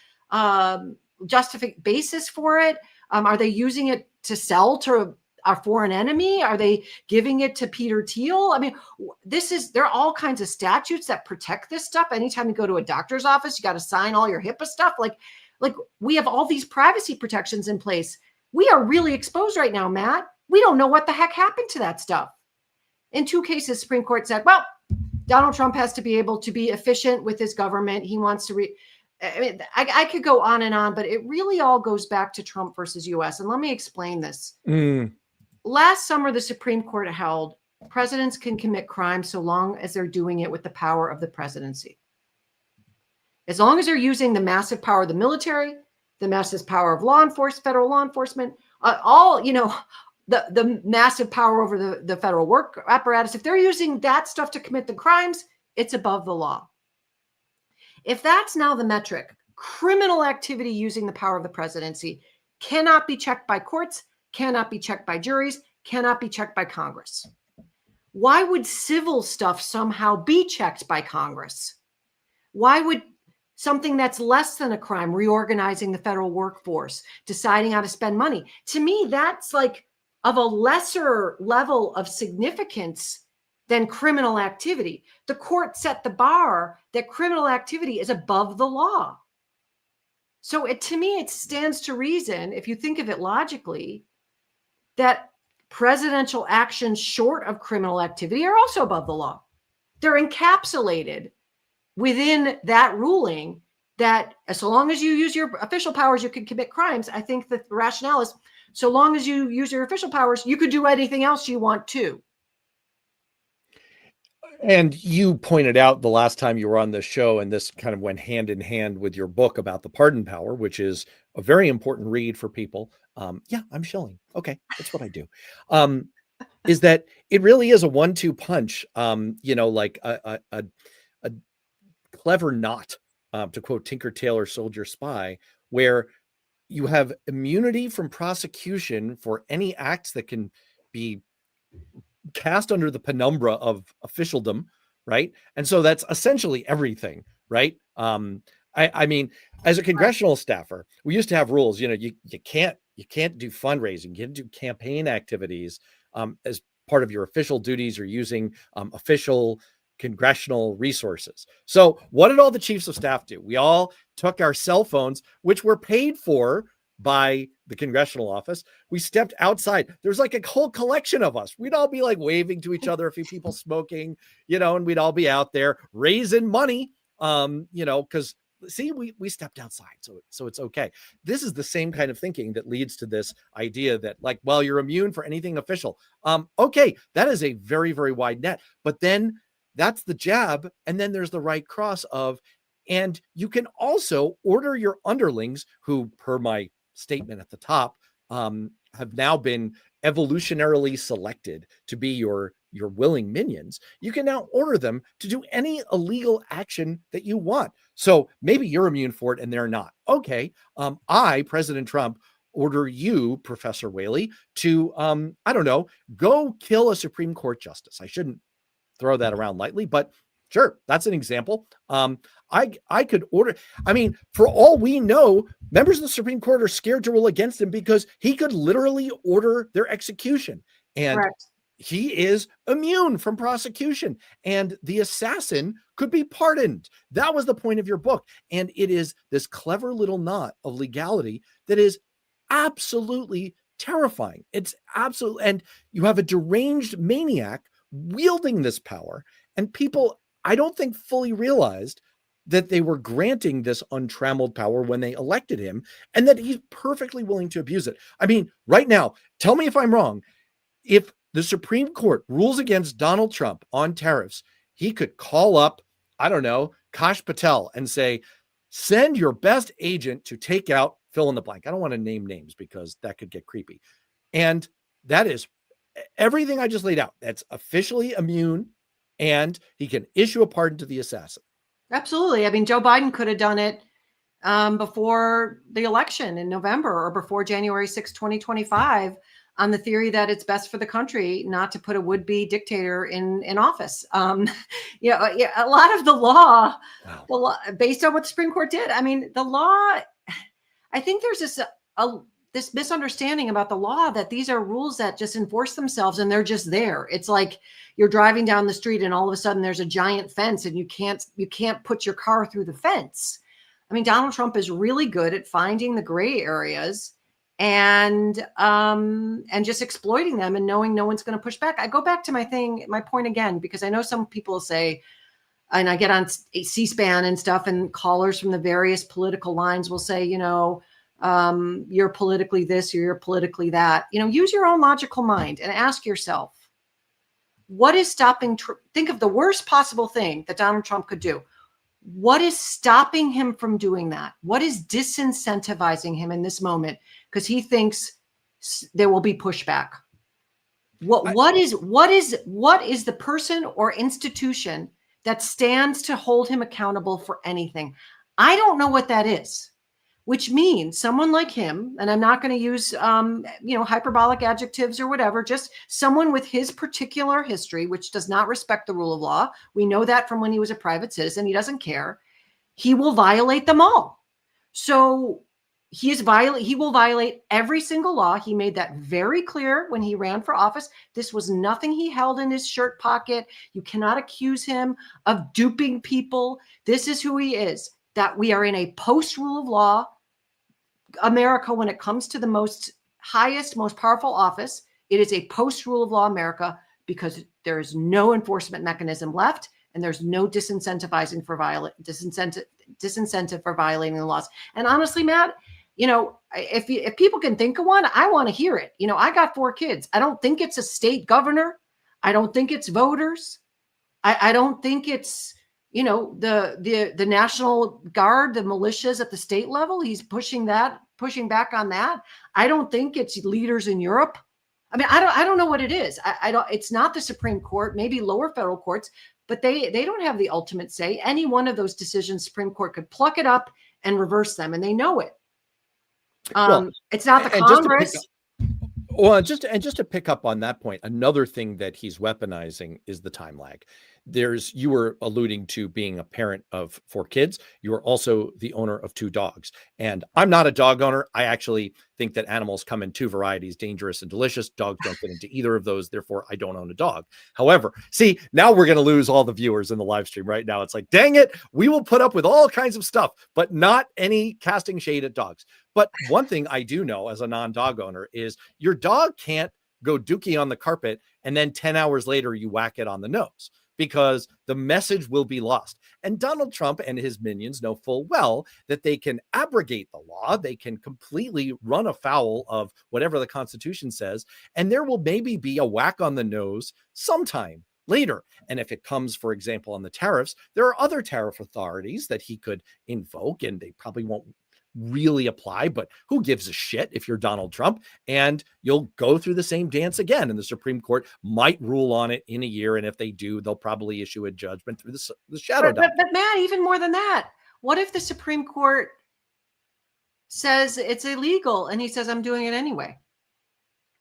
[SPEAKER 2] justification basis for it? Are they using it to sell to our foreign enemy? Are they giving it to Peter Thiel? I mean, there are all kinds of statutes that protect this stuff. Anytime you go to a doctor's office, you got to sign all your HIPAA stuff. Like we have all these privacy protections in place. We are really exposed right now, Matt. We don't know what the heck happened to that stuff. In two cases, Supreme Court said, well, Donald Trump has to be able to be efficient with his government. He wants to I could go on and on, but it really all goes back to Trump versus US. And let me explain this. Last summer, the Supreme Court held presidents can commit crimes so long as they're doing it with the power of the presidency. As long as they're using the massive power of the military, the massive power of federal law enforcement, the massive power over the federal work apparatus. If they're using that stuff to commit the crimes, it's above the law. If that's now the metric, criminal activity using the power of the presidency cannot be checked by courts, cannot be checked by juries, cannot be checked by Congress. Why would civil stuff somehow be checked by Congress? Why would something that's less than a crime, reorganizing the federal workforce, deciding how to spend money? To me, that's like of a lesser level of significance than criminal activity. The court set the bar that criminal activity is above the law. So to me, it stands to reason, if you think of it logically, that presidential actions short of criminal activity are also above the law. They're encapsulated within that ruling that so long as you use your official powers, you can commit crimes. I think the rationale is so long as you use your official powers, you could do anything else you want to.
[SPEAKER 1] And you pointed out the last time you were on this show, and this kind of went hand in hand with your book about the pardon power, which is a very important read for people. Yeah, I'm shilling. Okay, that's what I do. Is that it really is a 1-2 punch, like a clever knot, to quote Tinker Tailor Soldier Spy, where you have immunity from prosecution for any acts that can be cast under the penumbra of officialdom, right? And so that's essentially everything, right? I mean, as a congressional staffer, we used to have rules. You can't do fundraising, you can't do campaign activities as part of your official duties or using official congressional resources. So what did all the chiefs of staff do? We all took our cell phones, which were paid for by the congressional office. We stepped outside. There's like a whole collection of us. We'd all be like waving to each other, a few people smoking, and we'd all be out there raising money, because see, we stepped outside, so it's okay. This is the same kind of thinking that leads to this idea that, like, well, you're immune for anything official. Okay, that is a very, very wide net. But then that's the jab, and then there's the right cross of, and you can also order your underlings, who, per my statement at the top, have now been evolutionarily selected to be your willing minions. You can now order them to do any illegal action that you want. So maybe you're immune for it and they're not. Okay, I, President Trump, order you, Professor Whaley, to, I don't know, go kill a Supreme Court justice. I shouldn't throw that around lightly, but sure, that's an example. I could order, I mean, for all we know, members of the Supreme Court are scared to rule against him because he could literally order their execution. And
[SPEAKER 2] Correct.
[SPEAKER 1] he is immune from prosecution, and the assassin could be pardoned. That was the point of your book. And it is this clever little knot of legality that is absolutely terrifying. It's absolute. And you have a deranged maniac wielding this power, and people, I don't think, fully realized that they were granting this untrammeled power when they elected him, and that he's perfectly willing to abuse it. I mean, right now, tell me if I'm wrong. If the Supreme Court rules against Donald Trump on tariffs, he could call up, I don't know, Kash Patel and say, send your best agent to take out fill in the blank. I don't want to name names because that could get creepy. And that is everything I just laid out. That's officially immune, and he can issue a pardon to the assassin.
[SPEAKER 2] Absolutely. I mean, Joe Biden could have done it before the election in November or before January 6, 2025, on the theory that it's best for the country not to put a would-be dictator in office. A lot of the law, based on what the Supreme Court did. I mean, the law, I think there's this misunderstanding about the law that these are rules that just enforce themselves and they're just there. It's like you're driving down the street and all of a sudden there's a giant fence and you can't put your car through the fence. I mean, Donald Trump is really good at finding the gray areas and just exploiting them and knowing no one's going to push back. I go back to my point again, because I know some people say, and I get on C-SPAN and stuff, and callers from the various political lines will say, you're politically this or you're politically that. Use your own logical mind and ask yourself, what is stopping? Think of the worst possible thing that Donald Trump could do. What is stopping him from doing that? What is disincentivizing him in this moment? Because he thinks there will be pushback. What is the person or institution that stands to hold him accountable for anything? I don't know what that is, which means someone like him, and I'm not going to use, hyperbolic adjectives or whatever, just someone with his particular history, which does not respect the rule of law. We know that from when he was a private citizen. He doesn't care. He will violate them all. So he will violate every single law. He made that very clear when he ran for office. This was nothing he held in his shirt pocket. You cannot accuse him of duping people. This is who he is, that we are in a post-rule of law America when it comes to the most powerful office. It is a post-rule of law America because there is no enforcement mechanism left and there's no disincentive for violating the laws. And honestly, Matt, if people can think of one, I want to hear it. I got 4 kids. I don't think it's a state governor. I don't think it's voters. I don't think it's, the National Guard, the militias at the state level. He's pushing back on that. I don't think it's leaders in Europe. I mean, I don't know what it is. It's not the Supreme Court, maybe lower federal courts, but they don't have the ultimate say. Any one of those decisions, Supreme Court could pluck it up and reverse them, and they know it. It's not the Congress.
[SPEAKER 1] Just to pick up on that point, another thing that he's weaponizing is the time lag. you were alluding to being a parent of 4 kids. You are also the owner of 2 dogs. And I'm not a dog owner. I actually think that animals come in 2 varieties, dangerous and delicious. Dogs don't fit into either of those. Therefore, I don't own a dog. However, see, now we're going to lose all the viewers in the live stream right now. It's like, dang it, we will put up with all kinds of stuff, but not any casting shade at dogs. But one thing I do know as a non-dog owner is your dog can't go dookie on the carpet and then 10 hours later you whack it on the nose, because the message will be lost. And Donald Trump and his minions know full well that they can abrogate the law. They can completely run afoul of whatever the Constitution says. And there will maybe be a whack on the nose sometime later. And if it comes, for example, on the tariffs, there are other tariff authorities that he could invoke, and they probably won't really apply, but who gives a shit if you're Donald Trump? And you'll go through the same dance again, and the Supreme Court might rule on it in a year. And if they do, they'll probably issue a judgment through the shadow.
[SPEAKER 2] But Matt, even more than that, what if the Supreme Court says it's illegal and he says, I'm doing it anyway?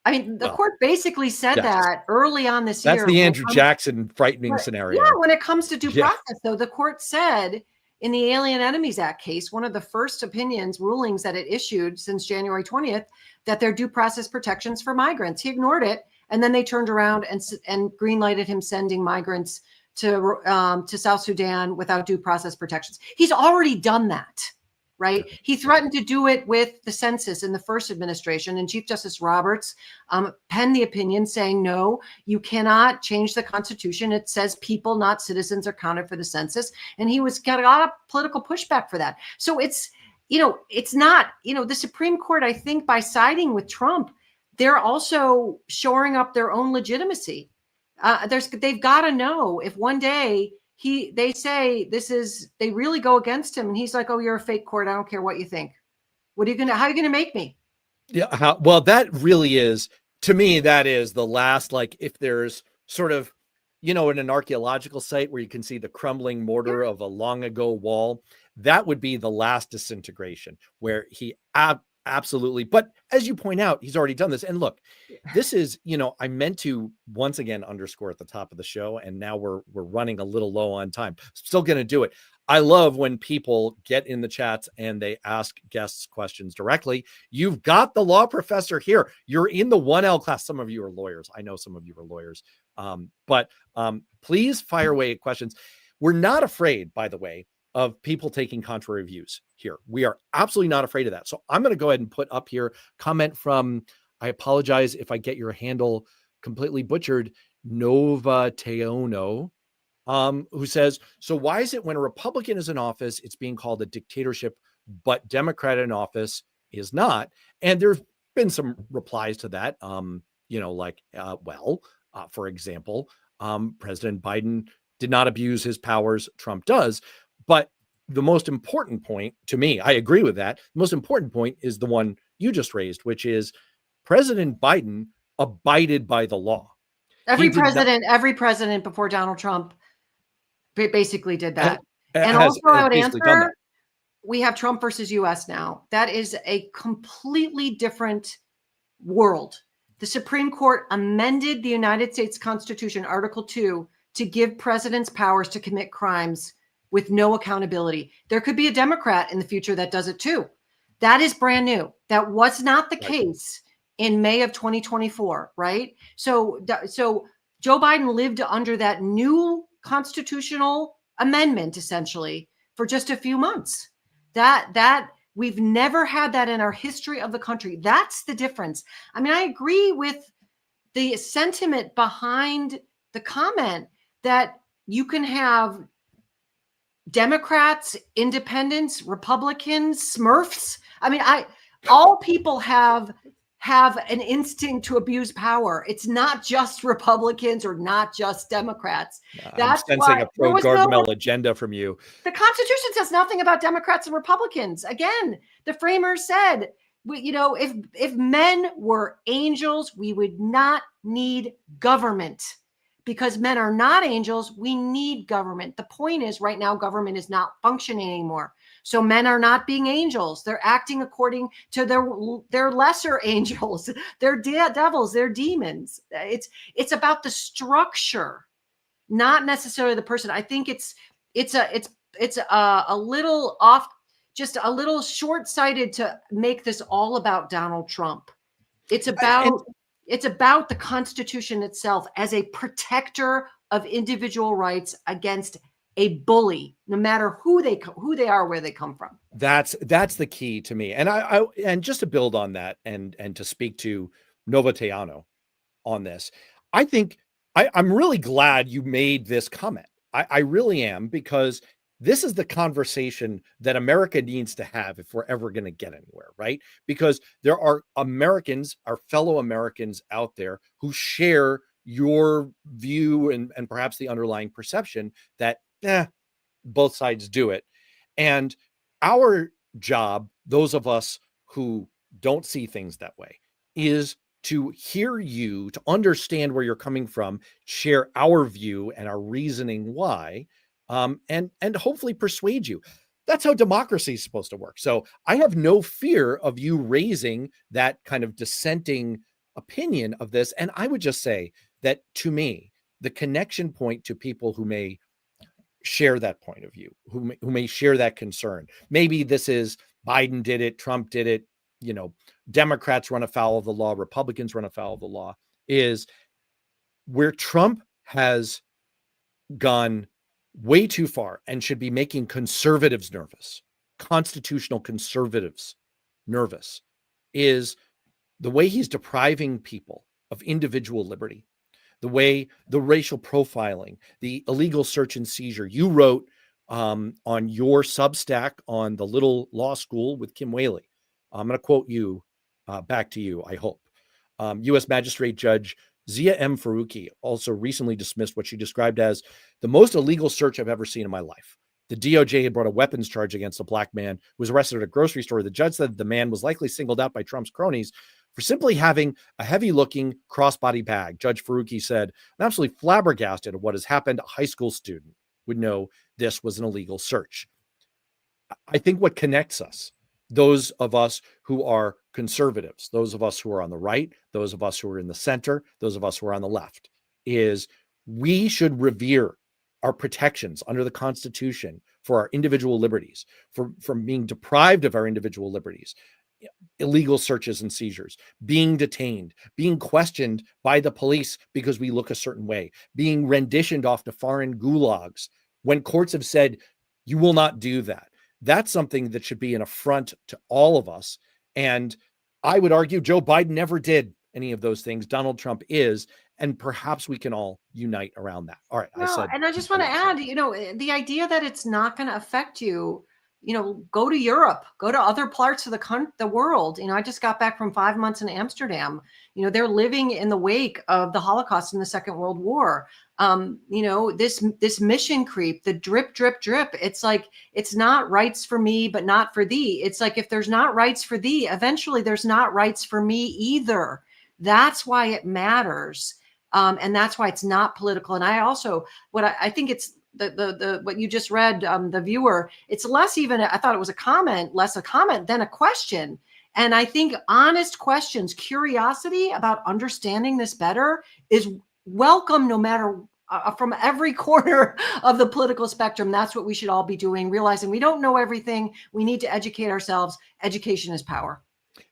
[SPEAKER 2] I mean, the court basically said that early on this year.
[SPEAKER 1] That's the Andrew Jackson frightening scenario.
[SPEAKER 2] Yeah, when it comes to due process, though, the court said in the Alien Enemies Act case, one of the first rulings that it issued since January 20th, that there are due process protections for migrants. He ignored it, and then they turned around and greenlighted him sending migrants to South Sudan without due process protections. He's already done that, right? He threatened to do it with the census in the first administration, and Chief Justice Roberts penned the opinion saying, no, you cannot change the Constitution. It says people, not citizens, are counted for the census. And he got a lot of political pushback for that. So it's not, the Supreme Court, I think, by siding with Trump, they're also shoring up their own legitimacy. They've got to know if one day they say they really go against him, and he's like, oh, you're a fake court. I don't care what you think. How are you going to make me?
[SPEAKER 1] Yeah. Well, that really is, to me, that is the last, like, if there's sort of, in an archaeological site where you can see the crumbling mortar of a long ago wall, that would be the last disintegration where he absolutely. But as you point out, he's already done this. And look, this is, I meant to once again underscore at the top of the show, and now we're running a little low on time. Still going to do it. I love when people get in the chats and they ask guests questions directly. You've got the law professor here. You're in the 1L class. Some of you are lawyers. I know some of you are lawyers. But please fire away questions. We're not afraid, by the way, of people taking contrary views here. We are absolutely not afraid of that. So I'm going to go ahead and put up here comment from, I apologize if I get your handle completely butchered, Nova Teono, who says, so why is it when a Republican is in office, it's being called a dictatorship, but Democrat in office is not? And there's been some replies to that, for example, President Biden did not abuse his powers. Trump does. But the most important point to me, I agree with that. The most important point is the one you just raised, which is President Biden abided by the law.
[SPEAKER 2] Every president before Donald Trump basically did that. And also I would answer, we have Trump versus US now. That is a completely different world. The Supreme Court amended the United States Constitution, Article 2, to give presidents powers to commit crimes with no accountability. There could be a Democrat in the future that does it too. That is brand new. That was not the case in May of 2024, right? So Joe Biden lived under that new constitutional amendment essentially for just a few months. That we've never had that in our history of the country. That's the difference. I mean, I agree with the sentiment behind the comment that you can have Democrats, independents, Republicans, Smurfs. I mean, all people have an instinct to abuse power. It's not just Republicans or not just Democrats.
[SPEAKER 1] I'm sensing a pro-Gargamel agenda from you.
[SPEAKER 2] The Constitution says nothing about Democrats and Republicans. Again, the framers said, if men were angels, we would not need government. Because men are not angels, we need government. The point is, right now, government is not functioning anymore. So men are not being angels. They're acting according to their lesser angels, their devils, their demons. It's about the structure, not necessarily the person. I think it's a little off, just a little short-sighted to make this all about Donald Trump. It's about the Constitution itself as a protector of individual rights against a bully, no matter who they are, where they come from.
[SPEAKER 1] That's the key to me. And and just to build on that and to speak to Nova Teano on this, I think I'm really glad you made this comment. I really am, because this is the conversation that America needs to have if we're ever going to get anywhere, right? Because there are Americans, our fellow Americans out there, who share your view and perhaps the underlying perception that both sides do it. And our job, those of us who don't see things that way, is to hear you, to understand where you're coming from, share our view and our reasoning why, and hopefully persuade you. That's how democracy is supposed to work. So I have no fear of you raising that kind of dissenting opinion of this. And I would just say that, to me, the connection point to people who may share that point of view, who may share that concern. Maybe this is Biden did it, Trump did it, Democrats run afoul of the law, Republicans run afoul of the law, is where Trump has gone way too far and should be making conservatives nervous, constitutional conservatives nervous, is the way he's depriving people of individual liberty, the way the racial profiling, the illegal search and seizure. You wrote on your Substack on the Little Law School with Kim Whaley. I'm going to quote you back to you, I hope. U.S. Magistrate Judge Zia M. Faruqi also recently dismissed what she described as the most illegal search I've ever seen in my life. The DOJ had brought a weapons charge against a black man who was arrested at a grocery store. The judge said the man was likely singled out by Trump's cronies for simply having a heavy-looking crossbody bag. Judge Faruqi said, "I'm absolutely flabbergasted at what has happened. A high school student would know this was an illegal search." I think what connects us, those of us who are conservatives, those of us who are on the right, those of us who are in the center, those of us who are on the left, is we should revere our protections under the Constitution for our individual liberties, from being deprived of our individual liberties, illegal searches and seizures, being detained, being questioned by the police because we look a certain way, being renditioned off to foreign gulags when courts have said, you will not do that. That's something that should be an affront to all of us. And I would argue Joe Biden never did any of those things. Donald Trump is, and perhaps we can all unite around that. All right.
[SPEAKER 2] And I just want to add, the idea that it's not going to affect you, go to Europe, go to other parts of the world. I just got back from 5 months in Amsterdam. They're living in the wake of the Holocaust and the Second World War. This mission creep, the drip, drip, drip. It's like, it's not rights for me, but not for thee. It's like, if there's not rights for thee, eventually there's not rights for me either. That's why it matters. And that's why it's not political. And I also, I think it's the what you just read, the viewer, it's less even, I thought it was less a comment than a question. And I think honest questions, curiosity about understanding this better is welcome, no matter from every corner of the political spectrum. That's what we should all be doing, realizing we don't know everything. We need to educate ourselves. Education is power.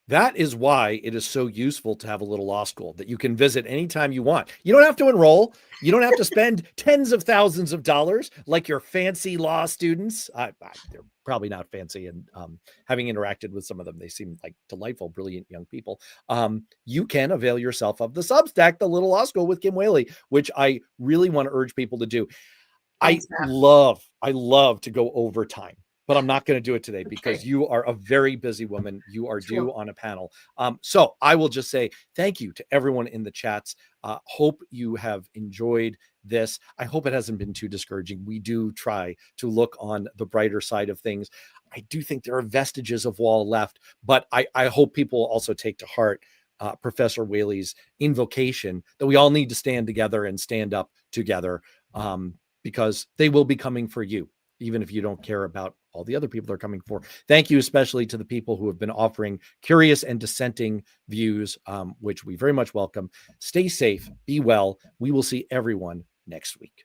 [SPEAKER 1] That is why it is so useful to have a little law school that you can visit anytime you want. You don't have to enroll. You don't have to spend tens of thousands of dollars like your fancy law students. They're probably not fancy, and having interacted with some of them, they seem like delightful, brilliant young people. You can avail yourself of the Substack, the Little Law School with Kim Whaley, which I really want to urge people to do. Thanks, I love to go over time, but I'm not going to do it today because you are a very busy woman. You are due on a panel. So I will just say thank you to everyone in the chats. Hope you have enjoyed this. I hope it hasn't been too discouraging. We do try to look on the brighter side of things. I do think there are vestiges of wall left, but I hope people also take to heart Professor Whaley's invocation that we all need to stand together and stand up together, because they will be coming for you, even if you don't care about all the other people they're coming for. Thank you, especially to the people who have been offering curious and dissenting views, which we very much welcome. Stay safe, be well. We will see everyone next week.